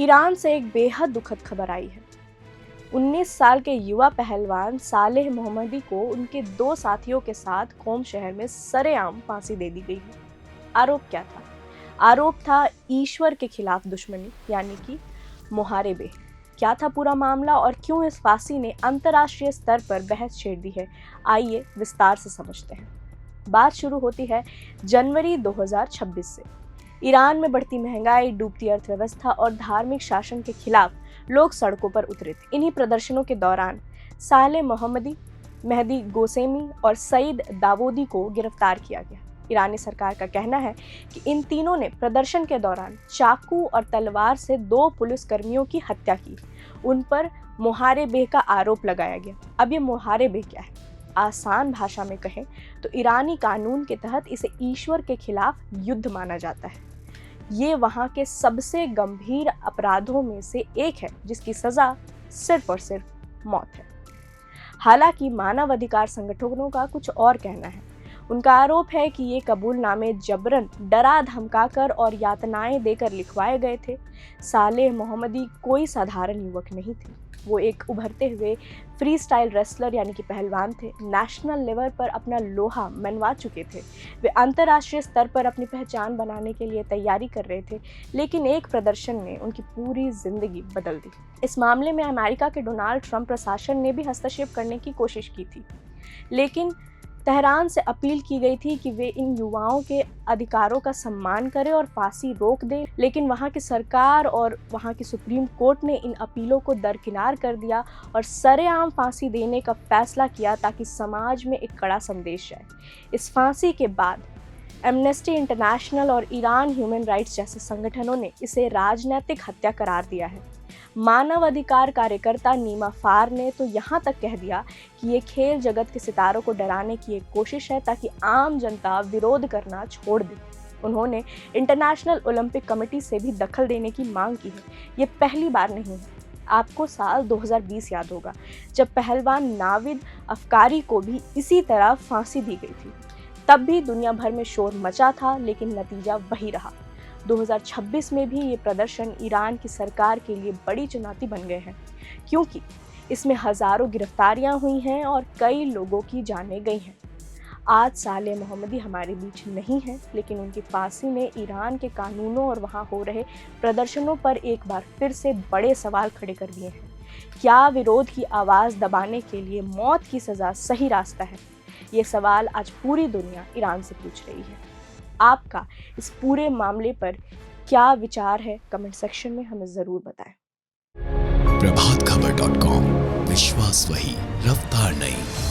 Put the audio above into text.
Iran से एक बेहद दुखद खबर आई है। 19 साल के युवा पहलवान सालेह मोहम्मदी को उनके 2 साथियों के साथ कोम शहर में सरेआम फांसी दे दी गई है। आरोप क्या था? आरोप था ईश्वर के खिलाफ दुश्मनी, यानी कि मुहारिबे। क्या था पूरा मामला और क्यों इस फांसी ने अंतर्राष्ट्रीय स्तर पर बहस छेड़ दी है? आइए विस्तार से समझते हैं। बात शुरू होती है जनवरी 2026 से। ईरान में बढ़ती महंगाई, डूबती अर्थव्यवस्था और धार्मिक शासन के खिलाफ लोग सड़कों पर उतरे थे। इन्हीं प्रदर्शनों के दौरान सालेह मोहम्मदी, मेहदी गोसेमी और सईद दावूदी को गिरफ्तार किया गया। ईरानी सरकार का कहना है कि इन तीनों ने प्रदर्शन के दौरान चाकू और तलवार से 2 पुलिसकर्मियों की हत्या की। उन पर मुहारिबे का आरोप लगाया गया। अब ये मुहारिबे क्या है? आसान भाषा में कहें तो ईरानी कानून के तहत इसे ईश्वर के खिलाफ युद्ध माना जाता है। ये वहाँ के सबसे गंभीर अपराधों में से एक है, जिसकी सजा सिर्फ और सिर्फ मौत है। हालांकि मानवाधिकार संगठनों का कुछ और कहना है। उनका आरोप है कि ये कबूलनामे जबरन, डरा धमकाकर और यातनाएं देकर लिखवाए गए थे। सालेह मोहम्मदी कोई साधारण युवक नहीं थे। वो एक उभरते हुए फ्री स्टाइल रेसलर यानी कि पहलवान थे। नेशनल लेवल पर अपना लोहा मनवा चुके थे। वे अंतर्राष्ट्रीय स्तर पर अपनी पहचान बनाने के लिए तैयारी कर रहे थे, लेकिन एक प्रदर्शन ने उनकी पूरी जिंदगी बदल दी। इस मामले में अमेरिका के डोनाल्ड ट्रंप प्रशासन ने भी हस्तक्षेप करने की कोशिश की थी, लेकिन तेहरान से अपील की गई थी कि वे इन युवाओं के अधिकारों का सम्मान करें और फांसी रोक दें, लेकिन वहां की सरकार और वहां की सुप्रीम कोर्ट ने इन अपीलों को दरकिनार कर दिया और सरेआम फांसी देने का फैसला किया ताकि समाज में एक कड़ा संदेश जाए। इस फांसी के बाद एमनेस्टी इंटरनेशनल और ईरान ह्यूमन राइट्स जैसे संगठनों ने इसे राजनीतिक हत्या करार दिया है। मानवाधिकार कार्यकर्ता नीमा फार ने तो यहाँ तक कह दिया कि ये खेल जगत के सितारों को डराने की एक कोशिश है ताकि आम जनता विरोध करना छोड़ दे। उन्होंने इंटरनेशनल ओलंपिक कमेटी से भी दखल देने की मांग की है। ये पहली बार नहीं है। आपको साल 2020 याद होगा, जब पहलवान नाविद अफकारी को भी इसी तरह फांसी दी गई थी। तब भी दुनिया भर में शोर मचा था, लेकिन नतीजा वही रहा। 2026 में भी ये प्रदर्शन ईरान की सरकार के लिए बड़ी चुनौती बन गए हैं, क्योंकि इसमें हजारों गिरफ्तारियां हुई हैं और कई लोगों की जानें गई हैं। आज सालेह मोहम्मदी हमारे बीच नहीं है, लेकिन उनकी फांसी ने ईरान के कानूनों और वहां हो रहे प्रदर्शनों पर एक बार फिर से बड़े सवाल खड़े कर दिए हैं। क्या विरोध की आवाज़ दबाने के लिए मौत की सज़ा सही रास्ता है? ये सवाल आज पूरी दुनिया ईरान से पूछ रही है। आपका इस पूरे मामले पर क्या विचार है? कमेंट सेक्शन में हमें ज़रूर बताएं। प्रभातखबर.com, विश्वास वही, रफ्तार नहीं।